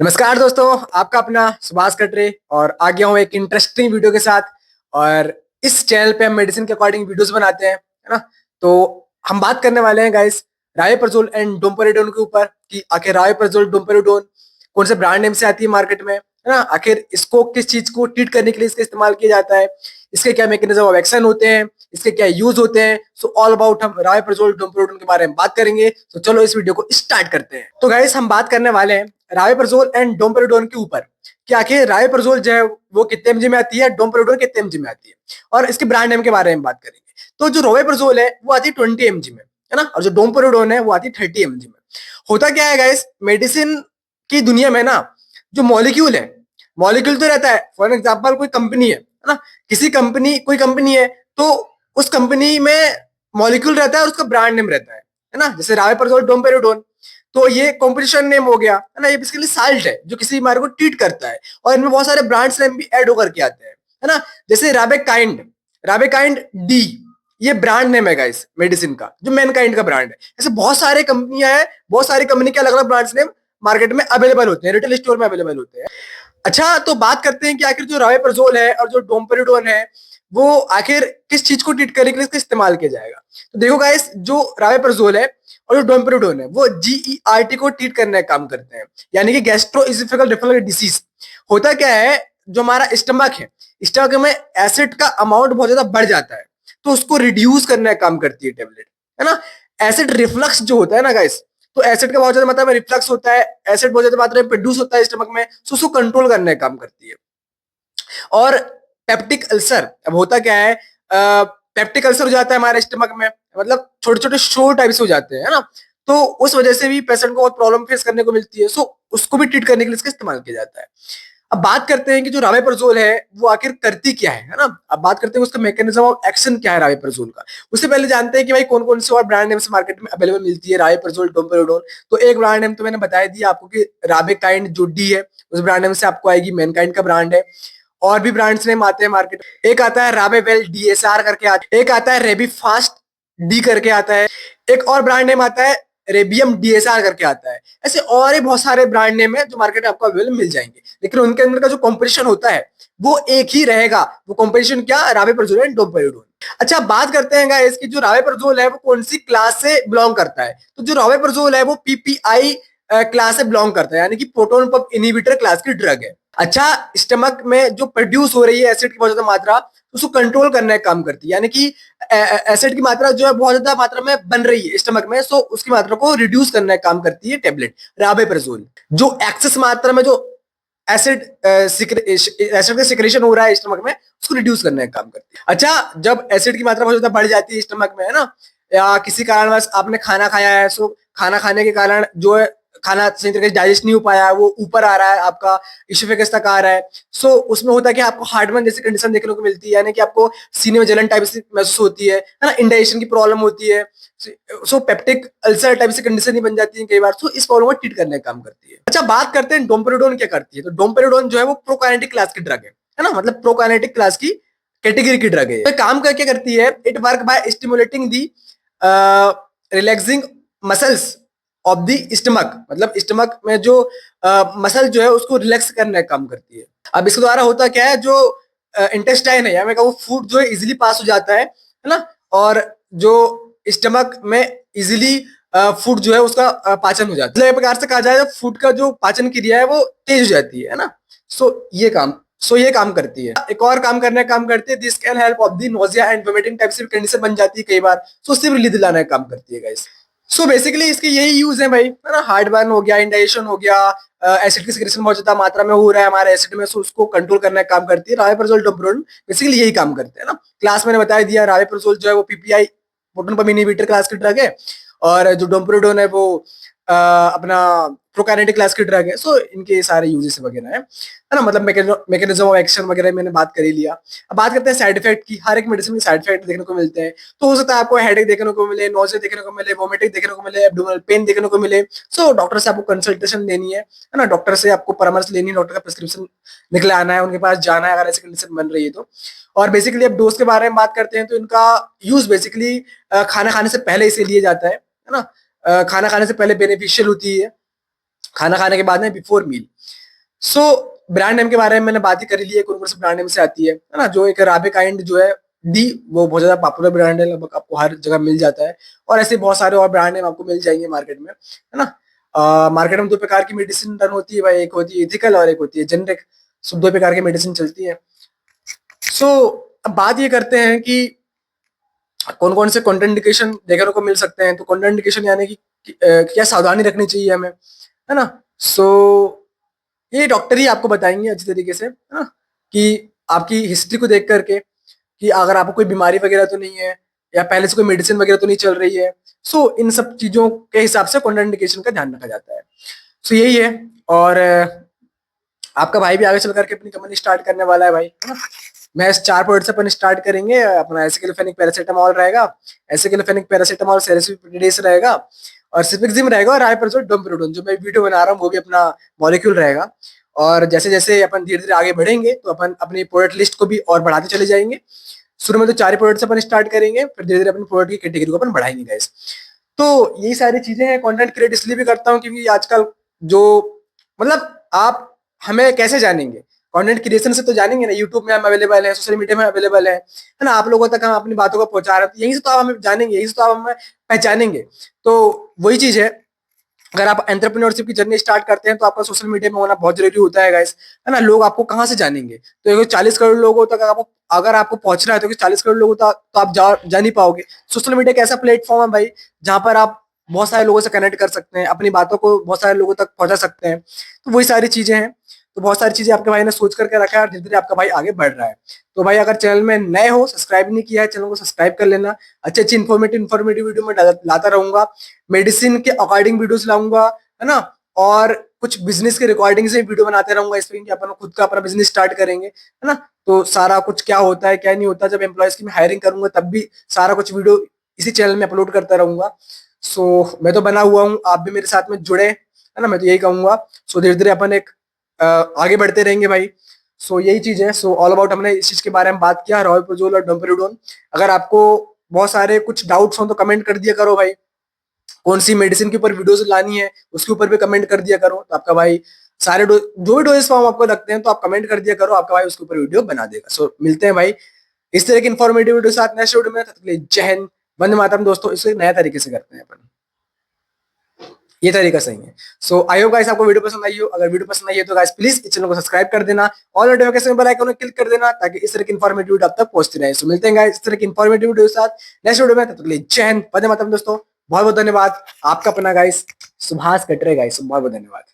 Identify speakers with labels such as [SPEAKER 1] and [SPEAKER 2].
[SPEAKER 1] नमस्कार दोस्तों, आपका अपना सुभाष कटरे और आ गया हूँ एक इंटरेस्टिंग वीडियो के साथ। और इस चैनल पे हम मेडिसिन के अकॉर्डिंग वीडियोस बनाते हैं, है ना। तो हम बात करने वाले हैं गाइस रायोप्रजोल एंड डोम्पेरिडोन के ऊपर कि आखिर रायोप्रजोल डोम्पेरिडोन कौन से ब्रांड नेम से आती है मार्केट में, है ना। आखिर इसको किस चीज को ट्रीट करने के लिए इसका इस्तेमाल किया जाता है, इसके क्या मैकेनिज्म ऑफ एक्शन होते हैं, इसके क्या यूज होते हैं। सो ऑल अबाउट हम रायोप्रजोल डोम्पेरिडोन के बारे में बात करेंगे। तो चलो इस वीडियो को स्टार्ट करते हैं। तो गाइस हम बात करने वाले हैं रायोप्रजोल एंड डोम्पेरिडोन के ऊपर कि आखिर रायोप्रजोल जो है वो कितने एमजी में आती है, डोम्पेरिडोन कितने एमजी में आती है, और इसके ब्रांड नेम के बारे में बात करेंगे। तो जो रायोप्रजोल है वो आती है 20 mg में, है ना, और जो डोम्पेरिडोन है वो आती है 30 mg में। होता क्या है गाइस, मेडिसिन की दुनिया में ना जो मॉलिक्यूल है, मॉलिक्यूल तो रहता है। फॉर एग्जाम्पल कोई कंपनी है ना, किसी कंपनी कोई कंपनी है तो उस कंपनी में मॉलिक्यूल रहता है और उसका ब्रांड नेम रहता है ना। जैसे रायोप्रजोल डोम्पेरिडोन, तो ये कॉम्पिटिशन नेम हो गया, है ना। ये बेसिकली साल्ट है जो किसी बीमारी को ट्रीट करता है, और इनमें बहुत सारे ब्रांड्स नेम भी ऐड होकर के आते हैं, है ना। जैसे राबेकाइंड, राबेकाइंड डी, ये ब्रांड नेम है गाइस मेडिसिन का, जो मैनकाइंड का ब्रांड है। ऐसे बहुत सारे कंपनियां हैं, बहुत सारी कंपनी के अलग अलग ब्रांड्स नेम मार्केट में अवेलेबल होते हैं, रिटेल स्टोर में अवेलेबल होते हैं। अच्छा, तो बात करते हैं कि आखिर जो रायोप्रजोल है और जो डोम्पेरिडोन है वो आखिर किस चीज को ट्रीट करने के लिए इसका इस्तेमाल किया जाएगा। तो देखो गाइस, जो रायोप्रजोल है और जो डोम्पेरिडोन है वो जीईआरटी को ट्रीट करने का काम करते हैं, यानी कि गैस्ट्रो इजिफिकल रिफ्लक्स डिसीज। होता क्या है, जो हमारा स्टमक है, स्टमक में एसिड का अमाउंट बहुत ज्यादा बढ़ जाता है, तो उसको रिड्यूस करने का काम करती है टेबलेट, है ना। एसिड रिफ्लक्स जो होता है ना गाइस, तो एसिड का बहुत ज्यादा मात्रा में रिफ्लक्स होता है, एसिड बहुत ज्यादा मात्रा में प्रोड्यूस होता है स्टमक में, तो उसको कंट्रोल करने का काम करती है। और पेप्टिक अल्सर, अब होता क्या है, पेप्टिक अल्सर हो जाता है हमारे स्टमक में, मतलब छोटे छोटे शोर टाइप से हो जाते हैं, है ना। तो उस वजह से भी पेशेंट को बहुत प्रॉब्लम फेस करने को मिलती है, सो उसको भी ट्रीट करने के लिए इसका इस्तेमाल किया जाता है। अब बात करते हैं कि जो रामेप्रजोल है वो आखिर करती क्या है ना। अब बात करते हैं उसका मैकेनिज्म ऑफ एक्शन क्या है रामेप्रजोल का। उससे पहले जानते हैं कि भाई कौन कौन से और ब्रांड नेम्स मार्केट में अवेलेबल मिलती है रामेप्रजोल डोम्पेरिडोन। तो एक ब्रांड नेम तो मैंने बताया दिया आपको कि राबेकाइंड जो डी है, उस ब्रांड नेम से आपको आएगी, मैनकाइंड का ब्रांड है। और भी ब्रांड्स नेम आते हैं मार्केट में, एक आता है राबेवेल डीएसआर करके आता है, एक आता है रेबी फास्ट डी करके आता है, एक और ब्रांड नेम आता है रेबियम डीएसआर करके आता है। ऐसे और ही बहुत सारे ब्रांड नेम है जो मार्केट में आपको अवेलेबल मिल जाएंगे, लेकिन उनके अंदर का जो कॉम्पिटिशन होता है वो एक ही रहेगा। वो कॉम्पिटिशन क्या, राबेप्रजोल एंड डोम्पेरिडोन। अच्छा, बात करते हैं गाइस कि जो राबेप्रजोल है वो कौन सी क्लास से बिलोंग करता है। तो जो राबेप्रजोल है वो पीपीआई क्लास से बिलोंग करता है, यानी कि प्रोटोन पंप इनहिबिटर क्लास की ड्रग है। अच्छा, स्टमक में जो प्रोड्यूस हो रही है एसिड की बहुत ज्यादा मात्रा, उसको कंट्रोल करने का काम करती है, यानी कि एसिड की मात्रा जो है बहुत ज्यादा मात्रा में बन रही है स्टमक में, सो उसकी मात्रा को रिड्यूस करने का काम करती है टेबलेट राबेप्रजोल। जो एक्सेस मात्रा में जो एसिड एसिड का सिक्रेशन हो रहा है स्टमक में, उसको रिड्यूस करने का काम करती है। अच्छा, जब एसिड की मात्रा बहुत ज्यादा बढ़ जाती है स्टमक में, है ना, या किसी कारणवश आपने खाना खाया है, सो खाना खाने के कारण जो है खाना सही तरीके से डाइजेस्ट नहीं हो पाया, वो ऊपर आ रहा है, आपका इशोफेगस तक आ रहा है। सो उसमें होता है कि आपको हार्टबर्न जैसी कंडीशन देखने को मिलती है, यानी कि आपको सीने में जलन टाइप से महसूस होती है ना, इंडाइजेशन की प्रॉब्लम होती है। सो पेप्टिक अल्सर टाइप से कंडीशन ही बन जाती है कई बार, सो इस प्रॉब्लम को ट्रीट करने का काम करती है। अच्छा, बात करते हैं डोम्पेरिडोन क्या करती है। तो डोम्पेरिडोन जो है वो प्रोकाइनेटिक क्लास की ड्रग है ना, मतलब प्रोकाइनेटिक क्लास की कैटेगरी की ड्रग है। तो काम करके करती है, it work by stimulating the relaxing muscles of the stomach, मतलब स्टमक में जो मसल जो है उसको रिलैक्स करने का काम करती है। अब इसके द्वारा होता क्या है, जो इंटेस्टाइन है, या मैं कहूँ फूड जो है इजिली पास हो जाता है ना, और जो स्टमक में इजिली फूड जो है उसका पाचन हो जाता है। एक प्रकार से कहा जाए फूड का जो पाचन क्रिया है वो तेज हो जाती है ना। ये काम करती है। एक और काम करने का काम करती है, this can help of the nausea and vomiting type से कंडीशन बन जाती है कई बार, सो उससे रिलीफ दिलाने का काम करती है गाइस। सो बेसिकली इसके यही यूज है भाई, है ना। हार्ट बर्न हो गया, इंडाइजेशन हो गया, एसिड की सिक्रेशन बहुत ज्यादा मात्रा में हो रहा है हमारे एसिड में, सो उसको कंट्रोल करने का काम करती है राबेप्रजोल डोम्पेरिडोन। बेसिकली यही काम करते हैं ना। क्लास मैंने बता दिया, राबेप्रजोल जो है वो PPI proton pump inhibitor class की ड्रग है, और जो डोम्पेरिडोन है वो अपना प्रोकाइनेटिक क्लास की ड्रग है। सो इनके सारे यूजेस वगैरह है ना, मतलब मैकेनिज्म ऑफ एक्शन वगैरह मैंने बात कर ही लिया। अब बात करते हैं साइड इफेक्ट की। हर एक मेडिसिन के साइड इफेक्ट देखने को मिलते हैं, तो हो सकता है आपको हेडेक देखने को मिले, नोजिया देखने को मिले, वोमिटिंग देखने को मिले, एब्डोमिनल पेन देखने को मिले। सो डॉक्टर से आपको कंसल्टेशन लेनी है ना, डॉक्टर से आपको परामर्श लेनी है, डॉक्टर का प्रिस्क्रिप्शन निकले आना है, उनके पास जाना है अगर ऐसी कंडीशन बन रही है तो। और बेसिकली अब डोज के बारे में बात करते हैं, तो इनका यूज बेसिकली खाना खाने से पहले इसे लिया जाता है ना। खाना खाने से पहले बेनिफिशियल होती है, खाना खाने के बाद में before meal. So brand name के बारे में मैंने बात ही कर ली है, कौन-कौन से ब्रांड नेम से आती है ना? जो एक राबे काइंड जो है डी, वो बहुत ज़्यादा पॉपुलर ब्रांड है, लगभग आपको हर जगह मिल जाता है। और ऐसे बहुत सारे और ब्रांड नेम आपको मिल जाएँगे मार्केट में, है ना? मार्केट में 2 प्रकार की मेडिसिन रन होती है भाई, एक होती है एथिकल और एक होती है जेनेरिक। सो 2 प्रकार की मेडिसिन चलती है। सो अब बात ये करते हैं कि कौन-कौन से कॉन्ट्राइंडिकेशन देखने को मिल सकते हैं। तो कॉन्ट्राइंडिकेशन यानी कि क्या सावधानी रखनी चाहिए हमें, है ना? सो ये डॉक्टर ही आपको बताएँगे अच्छी तरीके से, है ना? कि आपकी हिस्ट्री को देख कर के कि अगर आपको कोई बीमारी वगैरह तो नहीं है या पहले से कोई मेडिसिन वगैरह तो नहीं चल रही है। सो इन सब चीज़ों के हिसाब से कॉन्ट्राइंडिकेशन का ध्यान रखा जाता है। सो यही है। और आपका भाई भी आगे चल कर के अपनी कंपनी स्टार्ट करने वाला है भाई, है ना? मैं इस 4 प्रोडक्ट से अपन स्टार्ट करेंगे। अपना एसिक्लोफेनिक पैरासिटामॉल रहेगा, एसिक्लोफेनिक पैरासिटामॉल सेरेसिपिडेस रहेगा और सिपेक्सिम रहेगा और राइपरजोल डोम्पेरिडोन, जो मैं वीडियो बना रहा हूँ वो भी अपना मॉलिक्यूल रहेगा। और जैसे-जैसे अपन धीरे-धीरे आगे बढ़ेंगे तो अपन अपनी प्रोडक्ट लिस्ट को भी और बढ़ाते चले जाएँगे। शुरू में तो 4 ही प्रोडक्ट से अपन स्टार्ट करेंगे, फिर धीरे-धीरे अपनी प्रोडक्ट की कैटेगरी को अपन बढ़ाएँगे गाइस। तो यही सारी चीज़ें हैं। कंटेंट क्रिएट इसलिए भी करता हूँ क्योंकि आजकल जो मतलब आप हमें कैसे जानेंगे? कंटेंट क्रिएशन से तो जानेंगे ना, यूट्यूब में हम अवेलेबल हैं, सोशल मीडिया में अवेलेबल है ना? आप लोगों तक हम अपनी बातों को पहुँचा रहे हैं, तो यहीं से तो आप हमें जानेंगे, यहीं से तो आप हमें पहचानेंगे। तो वही चीज़ है, अगर आप एंटरप्रेन्योरशिप की जर्नी स्टार्ट करते हैं तो आपका सोशल मीडिया में होना बहुत ज़रूरी होता है गाइस, है ना? लोग आपको कहाँ से जानेंगे? तो देखो 40 करोड़ लोगों तक अगर आपको पहुँचना है तो 40 करोड़ लोगों तक तो आप जा नहीं पाओगे। सोशल मीडिया एक ऐसा प्लेटफ़ॉर्म है भाई, जहाँ पर आप बहुत सारे लोगों से कनेक्ट कर सकते हैं, अपनी बातों को बहुत सारे लोगों तक पहुँचा सकते हैं। तो वही सारी चीज़ें हैं। तो बहुत सारी चीज़ें आपके भाई ने सोच कर के रखा है और धीरे-धीरे आपका भाई आगे बढ़ रहा है। तो भाई अगर चैनल में नए हो, सब्सक्राइब नहीं किया है, चैनल को सब्सक्राइब कर लेना। अच्छी-अच्छी इन्फॉर्मेटिव वीडियो मैं लाता रहूँगा। मेडिसिन के अकॉर्डिंग वीडियोज़ लाऊँगा, है ना? और कुछ बिज़नेस के रिकॉर्डिंग से वीडियो बनाते रहूँगा इस पे कि अपन खुद का अपना बिज़नेस स्टार्ट करेंगे, है ना? तो सारा कुछ क्या होता है, क्या नहीं होता, जब एम्प्लॉइज़ की मैं हायरिंग करूँगा तब भी सारा कुछ वीडियो इसी चैनल में अपलोड करता रहूँगा। सो मैं तो बना हुआ हूँ, आप भी मेरे साथ में जुड़े, है ना? मैं तो यही कहूँगा। सो धीरे-धीरे अपन एक आगे बढ़ते रहेंगे भाई। सो यही चीज़ है। सो ऑल अबाउट हमने इस चीज़ के बारे में बात किया, राइबोफ्लोविन और डोम्पेरिडोन। अगर आपको बहुत सारे कुछ डाउट्स हो तो कमेंट कर दिया करो भाई। कौन सी मेडिसिन के ऊपर वीडियोस लानी है उसके ऊपर भी कमेंट कर दिया करो, तो आपका भाई सारे जो भी डोजेस फॉर्म आपको लगते हैं तो आप कमेंट कर दिया करो, आपका भाई उसके ऊपर वीडियो बना देगा। सो मिलते हैं भाई इस तरह की इन्फॉर्मेटिव वीडियो के साथ नेक्स्ट वीडियो में। तब तक के लिए जय हिंद, वंदे मातरम दोस्तों। इसे नया तरीके से करते हैं अपन, ये तरीका सही है। सो आई होप गाइस आपको वीडियो पसंद आई हो। अगर वीडियो पसंद आई है तो गाइस प्लीज इस चैनल को सब्सक्राइब कर देना और नोटिफिकेशन बेल आइकन को क्लिक कर देना ताकि इस तरह की इन्फॉर्मेटिव वीडियो आप तक पहुंचती रहे। सो मिलते हैं गाइस इस तरह की इन्फॉर्मेटिव वीडियो के साथ नेक्स्ट वीडियो में। तब तक के लिए जय हिंद, वंदे मातरम दोस्तों। बहुत बहुत धन्यवाद। आपका अपना गाइस सुभाष कटरे गाइस, बहुत बहुत धन्यवाद।